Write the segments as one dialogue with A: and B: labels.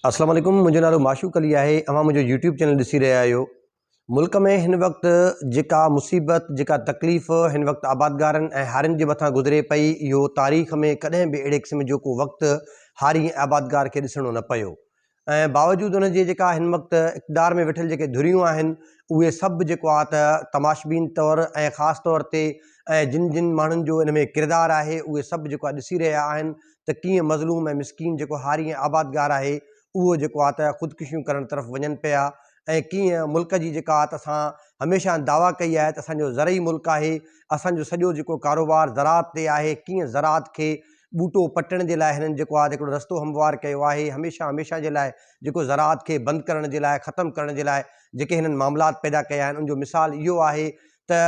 A: अस्सलाम वालेकुम। मुझो नालो माशूक अली है। अवां मुझो यूट्यूब चैनल ॾिसी रहा आहियो। मुल्क में हिन वक्त जेका मुसीबत जेका तकलीफ़ हिन वक्त आबादगारन ऐं हारिन जे मथां गुज़रे पई, इहो तारीख़ में कॾहिं बि अहिड़े क़िस्म जो को वक़्तु हारी ऐं आबादगार खे ॾिसणो न पियो। ऐं बावजूद उन जे जेका हिन वक्त इक़्तिदार में वेठल जेके धुरियूं आहिनि, उहे सभु जेको आहे त तमाशबीन तौर ऐं ख़ासि तौर ते ऐं जिन जिन माण्हुनि जो इन में किरदारु आहे, उहे सभु जेको आहे ॾिसी रहिया आहिनि त कीअं मज़लूम ऐं मिसकीन जेको हारी ऐं आबादगार आहे, उहो जेको आहे त ख़ुदकुशियूं करण तरफ़ वञनि पिया। ऐं कीअं मुल्क जी जेका आहे त असां हमेशह दावा कई आहे त असांजो ज़रई मुल्क आहे, असांजो सॼो जेको कारोबार ज़राअत ते आहे। कीअं ज़राअत खे ॿूटो पटण जे लाइ हिननि जेको आहे हिकिड़ो रस्तो हमवार कयो आहे। हमेशह जे लाइ जेको ज़राअत खे बंदि करण जे लाइ, ख़तमु करण जे लाइ जेके हिननि मामलात पैदा कया आहिनि, उनजो मिसाल इहो आहे त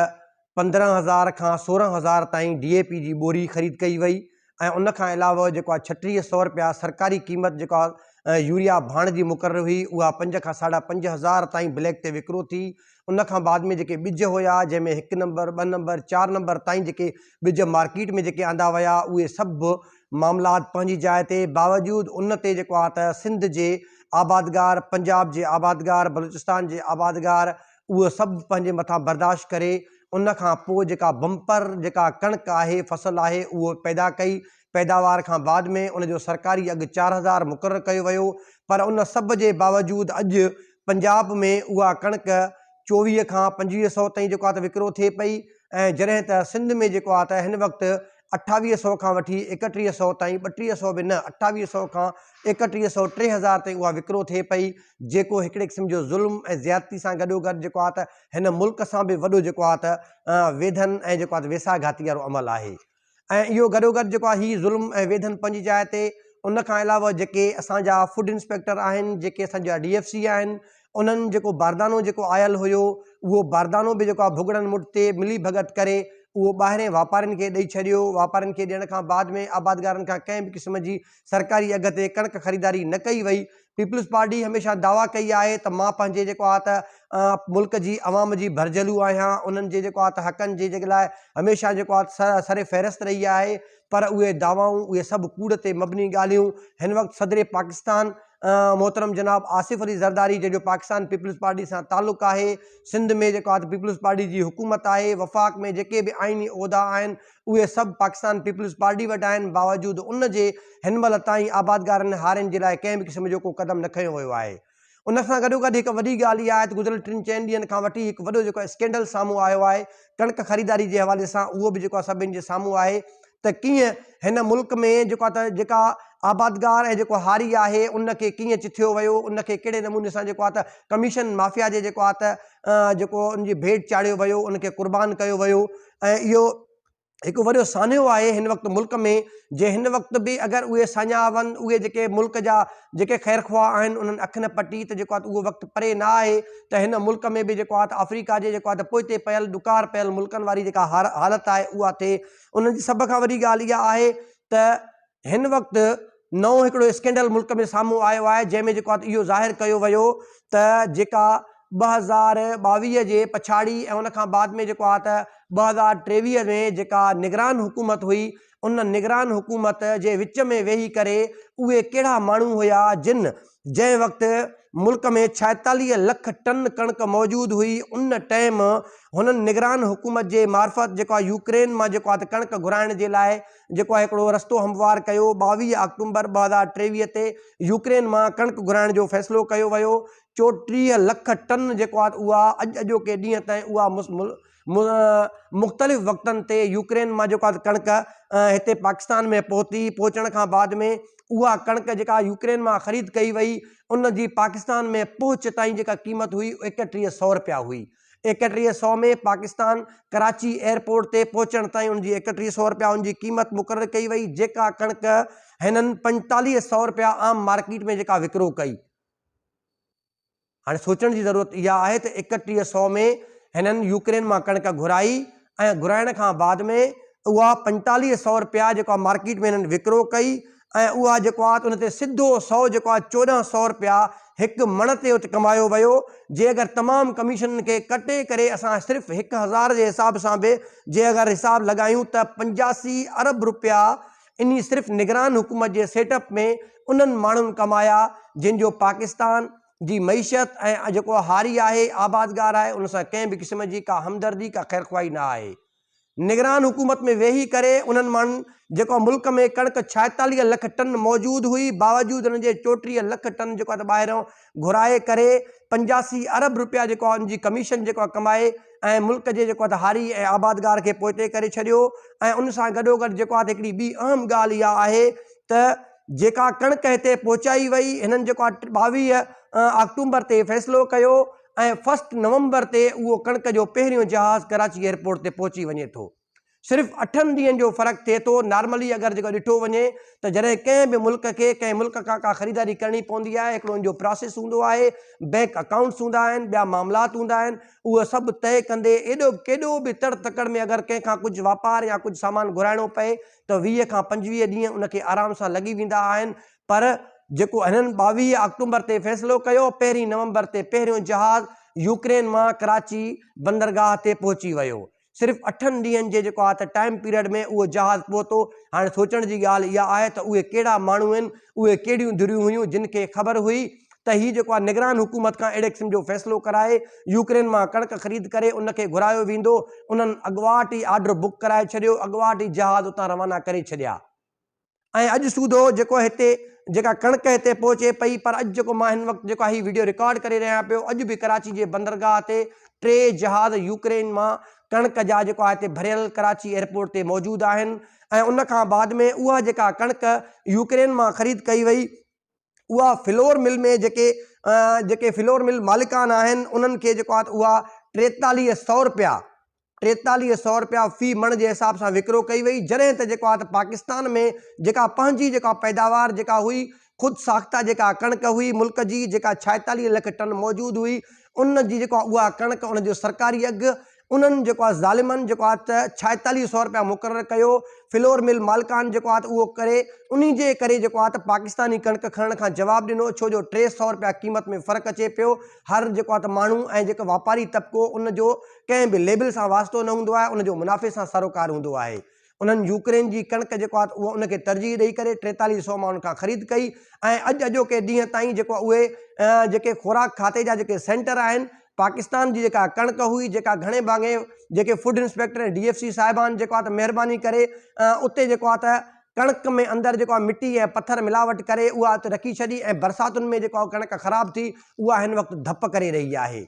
A: 15,000 खां 16,000 ताईं DAP जी ॿोरी ख़रीद कई वई। ऐं उन खां अलावा जेको आहे 3600 रुपया सरकारी क़ीमत जेका यूरिया भाण जी मुक़ररु हुई, उहा 5 खां 5,500 ताईं ब्लैक ते विकिरो थी। उन खां बाद में जेके ॿिज हुया, जंहिंमें 1 नंबर 2 नंबर 4 नंबर ताईं जेके ॿिज मार्केट में जेके आंदा विया, उहे सभु मामलात पंहिंजी जाइ ते। बावजूद उन ते जेको आहे त सिंध जे आबादगार, पंजाब जे आबादगार, बलूचिस्तान जे आबादगार, उहे सभु पंहिंजे मथां बर्दाश्त करे उन खां पोइ जेका बम्पर जेका कणिक आहे, फसल आहे, उहो पैदा कई। पैदावार खां बाद में उनजो सरकारी अघु 4,000 मुक़ररु कयो वियो। पर उन सभ जे बावजूद अॼु पंजाब में उहा कणिक 24 खां 2500 ताईं जेको आहे त विकिरो थिए पई। ऐं जॾहिं त सिंध में जेको आहे त हिन वक़्तु 2800 खां वठी 3100 ताईं, 3200 बि न, 2800 खां 3100 3000 ताईं उहा विकिरो थिए पई, जेको हिकिड़े क़िस्म जो ज़ुल्म ऐं ज़्यादती सां गॾोगॾु जेको आहे त हिन मुल्क सां बि वॾो जेको आहे त वेधन ऐं जेको आहे त वेसाघाती वारो अमल आहे। ऐं इहो गॾोगॾु जेको आहे हीउ ज़ुल्म ऐं वेधन पंहिंजी जाइ ते। उन खां अलावा जेके असांजा फूड इंस्पेक्टर आहिनि, जेके असांजा DFC आहिनि, उन्हनि जेको बारदानो जेको आयल हुयो, उहो बारदानो बि जेको आहे भुॻड़नि मुठ ते मिली भगत करे उहो ॿाहिरें वापारियुनि खे ॾेई छॾियो। वापारियुनि खे ॾियण खां बाद में आबादगारनि खां कंहिं बि क़िस्म जी सरकारी अघ ते कणिक ख़रीदारी न कई वई। पीपल्स पार्टी हमेशह दावा कई आहे त मां पंहिंजे जेको आहे त मुल्क जी अवाम जी भरजलू आहियां, उन्हनि जे जेको आहे त हक़नि जे जेके लाइ हमेशह जेको आहे सरे फ़हिरिस्त रही आहे। पर उहे दावाऊं, उहे सभु कूड़ ते मबनी ॻाल्हियूं। हिन वक़्तु सदर पाकिस्तान मोहतरम जनाब आसिफ अली ज़रदारी, जंहिंजो पाकिस्तान पीपल्स पार्टी सां ताल्लुक़ु आहे, सिंध में जेको आहे त पीपल्स पार्टी जी हुकूमत आहे, वफ़ाक़ में जेके बि आइनी उहिदा आहिनि, उहे सभु पाकिस्तान पीपल्स पार्टी वटि आहिनि। बावजूद उन जे हिन महिल ताईं आबादगारनि हारियुनि जे लाइ कंहिं बि क़िस्म जो को क़दम न खयो वियो आहे। उन सां गॾोगॾु हिकु वॾी ॻाल्हि इहा आहे त गुज़िरियल 3-4 ॾींहंनि खां वठी हिकु वॾो जेको स्कैंडल साम्हूं आयो आहे कणिक ख़रीदारी जे हवाले सां। उहो बि जेको आहे सभिनि जे साम्हूं आहे त कीअं हिन मुल्क में जेको आहे त जेका आबादगार ऐं जेको हारी आहे, उनखे कीअं चिथियो वियो, उनखे कहिड़े नमूने सां जेको आहे त कमीशन माफ़िया जे जेको आहे त जेको उनजी भेट चाढ़ियो वियो, उनखे क़ुर्बान कयो वियो। ऐं इहो हिकु वॾो सान्हो आहे हिन वक़्तु मुल्क में, जे हिन वक़्तु बि अगरि उहे साञा वञनि, उहे जेके मुल्क जा जेके ख़ैरख़्वाह आहिनि, उन्हनि अखि न पटी त जेको आहे त उहो वक़्तु परे न आहे त हिन मुल्क में बि जेको आहे त अफ्रीका जे जेको आहे त पोइते पियल ॾुकार पियल मुल्कनि वारी जेका हालत आहे, उहा थिए। उन्हनि जी सभ खां वॾी ॻाल्हि इहा आहे त हिन वक़्तु नओं हिकिड़ो स्कैंडल मुल्क में साम्हूं आयो आहे, जंहिंमें जेको आहे त इहो ज़ाहिर कयो वियो त जेका 2022 जे पछाड़ी ऐं उन खां बाद में जेको आहे त 2023 में जेका निगरान हुकूमत हुई, उन निगरान हुकूमत जे विच में वेही करे उहे कहिड़ा माण्हू हुया जिन जंहिं वक़्तु मुल्क में 46 लख टन कणिक मौजूदु हुई, उन टाइम हुननि निगरान हुकूमत जे मार्फत जेको आहे यूक्रेन मां जेको आहे त कणिक घुराइण जे लाइ जेको आहे हिकिड़ो रस्तो हमवार कयो। 22 अक्टूबर 2023 ते यूक्रेन मां कणिक घुराइण जो फ़ैसिलो कयो वियो। 34 लख टन जेको आहे उहा अॼोके ॾींहं ताईं उहा मुख़्तलिफ़ वक़्तनि ते यूक्रेन मां जेको आहे कणिक हिते पाकिस्तान में पहुती। पहुचण खां बाद में उहा कणिक जेका यूक्रेन मां ख़रीद कई वई, उन जी पाकिस्तान में पहुच ताईं जेका क़ीमत हुई 3100 रुपया हुई। 3100 में पाकिस्तान कराची एयरपोर्ट ते पहुचण ताईं उनजी 3100 रुपया उनजी क़ीमत मुक़ररु कई वई, जेका कणिक हिननि 4500 रुपया आम मार्केट में जेका विकिरो कई। हाणे सोचण जी ज़रूरत इहा आहे त 3100 में हिननि यूक्रेन मां कणिक घुराई ऐं घुराइण खां बाद में उहा 4500 रुपया जेको आहे मार्केट में हिननि विकिरो कई। ऐं उहा जेको आहे त उन ते सिधो 100 जेको आहे 1400 रुपया हिकु मण ते उते कमायो वियो। जे अगरि तमामु कमीशन खे कटे करे असां सिर्फ़ु 1000 जे हिसाब सां बि जे अगरि हिसाब लॻायूं त 85 अरब रुपया इन सिर्फ़ु निगरान हुकूमत जे सेटअप में उन्हनि माण्हुनि कमाया जिन जो पाकिस्तान जी मईशत ऐं जेको हारी आहे, आबादगार आहे, उन सां कंहिं बि क़िस्म जी का हमदर्दी का ख़ैरख़्वाही न आहे। निगरान हुकूमत में वेही करे उन्हनि माण्हुनि जेको मुल्क में कणिक 46 लख टन मौजूदु हुई, बावजूदु हुन जे 34 लख टन जेको आहे ॿाहिरों घुराए करे 85 अरब रुपया जेको आहे उनजी कमीशन जेको आहे कमाए ऐं मुल्क जे जेको आहे हारी ऐं आबादगार खे पोइते करे छॾियो। ऐं उन सां गॾोगॾु जेको आहे हिकिड़ी ॿी अहम ॻाल्हि इहा आहे त जेका कणिक हिते पहुचाई वई, हिननि जेको आहे 22 अक्टूबर ते फ़ैसिलो कयो ऐं 1 नवंबर ते उहो कणिक जो पहिरियों जहाज़ कराची एयरपोर्ट ते पहुची वञे थो। सिर्फ़ु 8 ॾींहंनि जो फ़र्क़ु थिए थो। नॉर्मली अगरि जेको ॾिठो वञे त जॾहिं कंहिं बि मुल्क खे कंहिं मुल्क खां का ख़रीदारी करणी पवंदी आहे, हिकिड़ो उनजो प्रोसेस हूंदो आहे, बैंक अकाउंट्स हूंदा आहिनि, ॿिया मामलात हूंदा आहिनि, उहे सभु तइ कंदे केॾो बि तड़ तकड़ में अगरि कंहिंखां कुझु वापारु या कुझु सामान घुराइणो पए त 20 खां 25 ॾींहं उनखे आराम सां लॻी वेंदा आहिनि। पर जेको हिननि 22 अक्टूबर ते फ़ैसिलो कयो, 1 नवंबर ते पहिरियों जहाज़ यूक्रेन मां कराची बंदरगाह ते पहुची वियो। सिर्फ़ु 8 ॾींहंनि जे जेको आहे त टाइम पीरियड में उहो जहाज़ पहुतो। हाणे सोचण जी ॻाल्हि इहा आहे त उहे कहिड़ा माण्हू आहिनि, उहे कहिड़ियूं धुरियूं हुयूं जिन खे ख़बर हुई त हीउ जेको आहे निगरान हुकूमत खां अहिड़े क़िस्म जो फ़ैसिलो कराए यूक्रेन मां कणिक ख़रीद करे उनखे घुरायो वेंदो। उन्हनि अॻुवाट ई ऑर्डर बुक कराए छॾियो, अॻुवाट ई जहाज़ उतां रवाना करे छॾिया ऐं अॼु सूधो जेको हिते जेका कणिक हिते पहुचे पई। पर अॼु जेको मां हिन वक़्तु जेको हीउ वीडियो रिकॉर्ड करे रहिया पियो, अॼु बि कराची जे बंदरगाह ते 3 जहाज़ यूक्रेन मां कणिक जा जेको आहे हिते भरियल कराची एयरपोर्ट ते मौजूदु आहिनि। ऐं उन खां बाद में उहा जेका कणिक यूक्रेन मां ख़रीद कई वई, उहा फ्लोर मिल में जेके फ्लोर मिल मालिकान आहिनि उन्हनि खे जेको आहे उहा 4300 रुपया फ़ी मण जे हिसाब सां विकिरो कई वई। जॾहिं त जेको आहे त पाकिस्तान में जेका पंहिंजी जेका पैदावार जेका हुई, ख़ुदि साख्ता जेका कणिक हुई मुल्क जी, जेका 46 लख टन मौजूदु हुई, उन जी जेको आहे उहा कणिक उनजो सरकारी अघु उन्हनि जेको आहे ज़ालिमनि जेको आहे त 4600 रुपया मुक़ररु कयो। फ्लोर मिल मालिकान जेको आहे त उहो करे उन जे करे जेको आहे त पाकिस्तानी कणिक खणण खां जवाबु ॾिनो, छो जो 300 रुपया क़ीमत में फ़र्क़ु अचे पियो। हर जेको आहे त माण्हू ऐं जेको वापारी तबिको उनजो कंहिं बि लेबल सां वास्तो न हूंदो आहे, उनजो मुनाफ़े सां सरोकार हूंदो आहे। उन्हनि यूक्रेन जी कणिक जेको आहे उहो उनखे तरजीह ॾेई करे 4300 माण्हुनि खां ख़रीद कई। ऐं अॼोके ॾींहं ताईं जेको उहे जेके खुराक खाते जा जेके सेंटर आहिनि, पाकिस्तान जी जेका कणिक हुई, जेका घणे भाङे जेके फूड इंस्पेक्टर ऐं DFC साहिबान जेको आहे त महिरबानी करे उते जेको आहे त कणिक में अंदरि जेको आहे मिटी ऐं पथर मिलावट करे उहा उते रखी छॾी ऐं बरसातुनि में जेको कणिक ख़राबु थी उहा हिन वक़्तु धप करे रही आहे।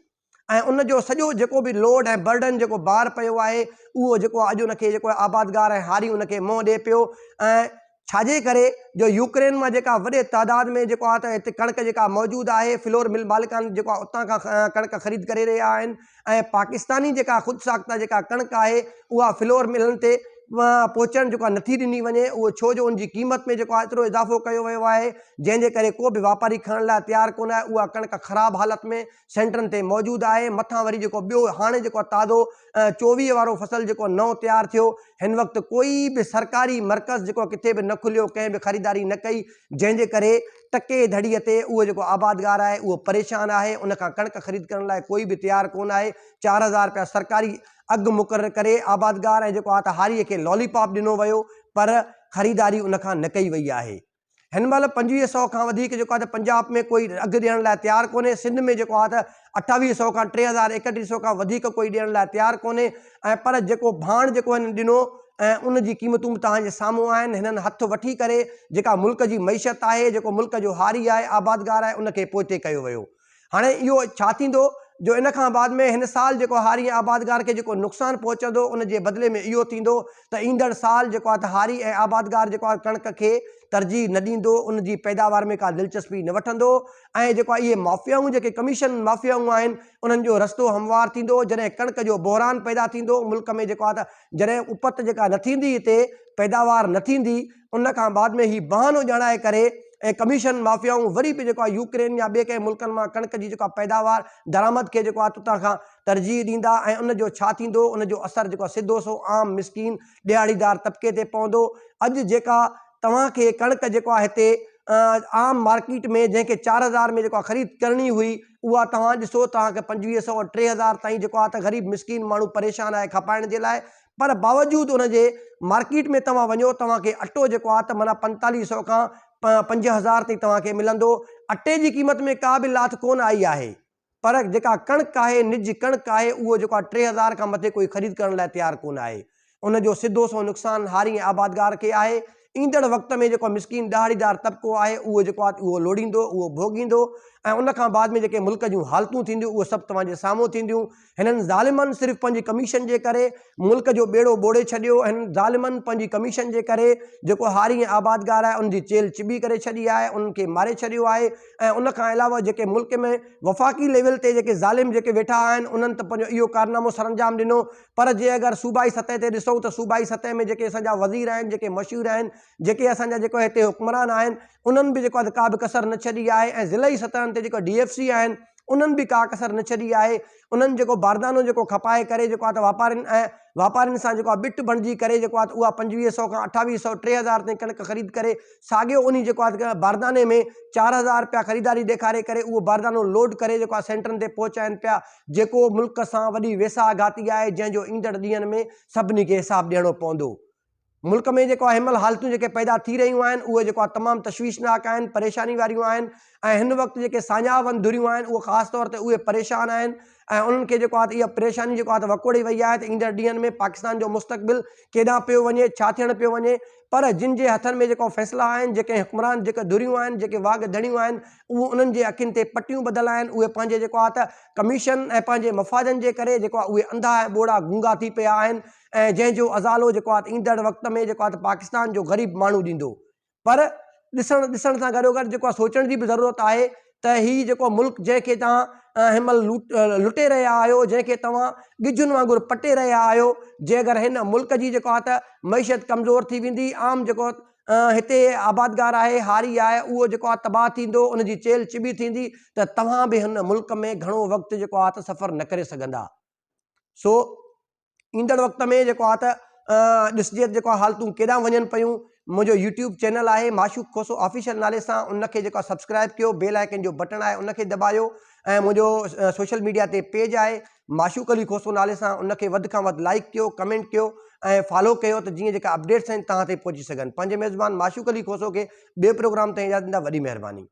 A: ऐं उनजो सॼो जेको बि लोड ऐं बर्डन जेको बार पियो आहे, उहो जेको आहे अॼु उनखे जेको आहे आबादगार ऐं हारी उनखे मुंहुं ॾिए पियो। ऐं छाजे करे जो यूक्रेन मां जेका वॾे तादाद में जेको आहे त हिते कणिक जेका मौजूदु आहे, फ्लोर मिल मालिकान जेको आहे उतां खां कणिक ख़रीद करे रहिया आहिनि। ऐं पाकिस्तानी जेका ख़ुदि साख्ता जेका कणिक आहे उहा फ्लोर मिलनि ते पहुचणु जेको आहे नथी ॾिनी वञे, उहो छो जो उनजी क़ीमत में जेको आहे एतिरो इज़ाफ़ो कयो वियो आहे जंहिंजे करे को बि वापारी खणण लाइ तयारु कोन आहे। उहा कणिक ख़राबु हालति में सेंटरनि ते मौजूदु आहे। मथां वरी जेको ॿियो हाणे जेको ताज़ो 24 वारो फ़सुलु जेको नओं तयारु थियो, हिन वक़्तु कोई बि सरकारी मर्कज़ जेको किथे बि न खुलियो, कंहिं बि ख़रीदारी न कई, जंहिंजे करे टके धड़ीअ ते उहो जेको आबादगार आहे उहो परेशान आहे। उन खां कणिक ख़रीद करण लाइ कोई बि तयारु कोन आहे। 4000 रुपया सरकारी अघु मुक़ररु करे आबादगार ऐं जेको आहे त हारीअ खे लॉलीपॉप ॾिनो वियो, पर ख़रीदारी उन खां न कई वई आहे। हिन महिल 2500 खां वधीक जेको आहे त पंजाब में कोई अघु ॾियण लाइ तयारु कोन्हे। सिंध में जेको आहे त 2800 खां 3000 3100 खां वधीक कोई ॾियण लाइ तयारु कोन्हे। ऐं पर जेको भाण जेको हिन ॾिनो ऐं उन जी क़ीमतूं बि तव्हांजे साम्हूं आहिनि। हिननि हथु वठी करे जेका मुल्क जी मईशत आहे, जेको मुल्क जो हारी आहे, आबादगार आहे, उनखे पोइते कयो वियो। हाणे इहो छा थींदो जो इन खां बाद में हिन साल जेको हारी ऐं आबादगार खे जेको नुक़सानु पहुचंदो, उन जे बदिले में इहो थींदो त ईंदड़ साल जेको आहे त हारी ऐं आबादगार जेको आहे कणिक खे तरजीह न ॾींदो, उन जी पैदावार में का दिलचस्पी न वठंदो। ऐं जेको आहे इहे माफ़ियाऊं जेके कमीशन माफ़ियाऊं आहिनि, उन्हनि जो रस्तो हमवार थींदो। जॾहिं कणिक जो बहिरान पैदा थींदो मुल्क में, जेको आहे त जॾहिं उपत जेका न थींदी, हिते पैदावार न थींदी, उन खां बाद में ही बहानो ॼाणाए करे ऐं कमीशन माफ़ियाऊं वरी बि जेको आहे यूक्रेन या ॿिए कंहिं मुल्कनि मां कणिक जी जेका पैदावार दरामद खे जेको आहे उतां खां तरजीह ॾींदा। ऐं उनजो छा थींदो, उनजो असरु जेको आहे सिधो सो आम मिसकीन ॾियारीदार तबिके ते पवंदो। अॼु जेका तव्हांखे कणिक जेको आहे हिते आम मार्केट में जंहिंखे 4000 में जेको आहे ख़रीद करणी हुई, उहा तव्हां ॾिसो तव्हांखे 2500 3000 ताईं जेको आहे त ग़रीब मिसकीन माण्हू परेशान आहे खपाइण जे लाइ। पर बावजूद उनजे मार्केट में तव्हां वञो तव्हांखे अटो जेको आहे त माना 4500 खां 5000 ताईं तव्हांखे मिलंदो। अटे जी क़ीमत में का बि लाथ कोन आई आहे, पर जेका कणिक आहे, निज कणिक आहे, उहो जेको आहे 3000 खां मथे कोई ख़रीद करण लाइ तयारु कोन आहे। उनजो सिधो सो नुक़सानु हारी ऐं आबादगार खे आहे। ईंदड़ वक़्त में जेको मिसकिन ॾहाड़ीदार तबिको आहे उहो जेको आहे उहो लोड़ींदो, उहो भोॻींदो ऐं उन खां बाद में जेके मुल्क जूं हालतूं थींदियूं उहे सभु तव्हांजे साम्हूं थींदियूं। हिननि ज़ालिमनि सिर्फ़ु पंहिंजी कमीशन जे करे मुल्क जो ॿेड़ो ॿोड़े छॾियो। हिननि ज़ालिमनि पंहिंजी कमीशन जे करे जेको हारी ऐं आबादगार आहे उनजी चेल चिॿी करे छॾी आहे, उन्हनि खे मारे छॾियो आहे। ऐं उन खां अलावा जेके मुल्क में वफ़ाक़ी लेवल ते जेके ज़ालिम जेके वेठा आहिनि उन्हनि त पंहिंजो इहो कारनामो सरअंजाम ॾिनो। पर जे अगरि सूबाई सतह ते ॾिसूं त सूबाई सतह में जेके असांजा वज़ीर आहिनि, जेके मशहूर आहिनि, जेके असांजा जेको हिते हुक्मरान आहिनि, उन्हनि बि जेको आहे का बि कसर न छॾी आहे। ऐं ज़िलई सतहनि ते जेको DFC आहिनि उन्हनि बि का कसर न छॾी आहे। उन्हनि जेको बारदानो जेको खपाए करे जेको आहे त वापारियुनि सां जेको आहे बिट बणिजी करे जेको आहे उहा 2500 खां 2800 3000 ताईं कणिक ख़रीद करे साॻियो उन जेको आहे बारदाने में 4000 रुपया ख़रीदारी ॾेखारे करे उहो बारदानो लोड करे जेको आहे सेंटरनि ते पहुचाइनि पिया, जेको मुल्क सां वॾी वेसाहगाती आहे, जंहिंजो ईंदड़ ॾींहंनि में सभिनी खे हिसाबु ॾियणो पवंदो। मुल्क में जेको आहे हिनमहिल हालतूं जेके पैदा थी रहियूं आहिनि उहे जेको आहे तमामु तशवीशनाक आहिनि, परेशानी वारियूं आहिनि। ऐं हिन वक़्तु जेके साञावन धुरियूं आहिनि उहे ख़ासि तौर ते उहे परेशान आहिनि ऐं उन्हनि खे जेको आहे त इहा परेशानी जेको आहे त वकोड़ी वई आहे त ईंदड़ ॾींहंनि में पाकिस्तान जो मुस्तक़बिल केॾांहुं पियो वञे, छा थियणु पियो वञे। पर जिन जे हथनि में जेको फ़ैसिला आहिनि, जेके हुक्मरान जेके धुरियूं आहिनि, जेके वाघ धड़ियूं आहिनि, उहे उन्हनि जे अखियुनि ते पटियूं ॿधल आहिनि। उहे पंहिंजे जेको आहे त कमीशन ऐं पंहिंजे मफ़ादनि जे करे जेको आहे उहे अंधा ऐं ॿोड़ा गूंगा थी पिया आहिनि ऐं जंहिंजो अज़ालो जेको आहे त ईंदड़ वक़्त में जेको आहे त पाकिस्तान जो ग़रीब माण्हू ॾींदो। पर ॾिसण सां गॾोगॾु जेको आहे सोचण जी बि ज़रूरत आहे त हीउ जेको मुल्क जंहिंखे तव्हां हिनमहिल लुटे रहिया आहियो, जंहिंखे तव्हां ॻिजुनि वांगुरु पटे रहिया आहियो, जे अगरि हिन मुल्क जी जेको आहे त मईशत कमज़ोर थी वेंदी, आम जेको हिते आबादगार आहे, हारी आहे, उहो जेको आहे तबाह थींदो, उनजी चेल चिॿी थींदी, त तव्हां बि हिन मुल्क में घणो वक़्तु जेको आहे त सफ़र न करे सघंदा। सो ईंदड़ वक़्त में जेको आहे त ॾिसजे जेको आहे हालतूं केॾांहुं वञनि पियूं। मुंहिंजो यूट्यूब चैनल आहे माशूक खोसो ऑफिशियल नाले सां, उनखे जेको आहे सब्सक्राइब कयो, बेल आइकन जो बटन आहे उनखे दॿायो ऐं मुंहिंजो सोशल मीडिया ते पेज आहे माशूक अली खोसो नाले सां, उनखे वधि खां वधि लाइक कयो, कमेंट कयो ऐं फॉलो कयो त जीअं जेका अपडेट्स आहिनि तव्हां ताईं पहुची सघनि। पंहिंजे मेज़बान माशूक अली खोसो खे ॿिए प्रोग्राम ताईं इजाज़त ॾींदा। वॾी महिरबानी।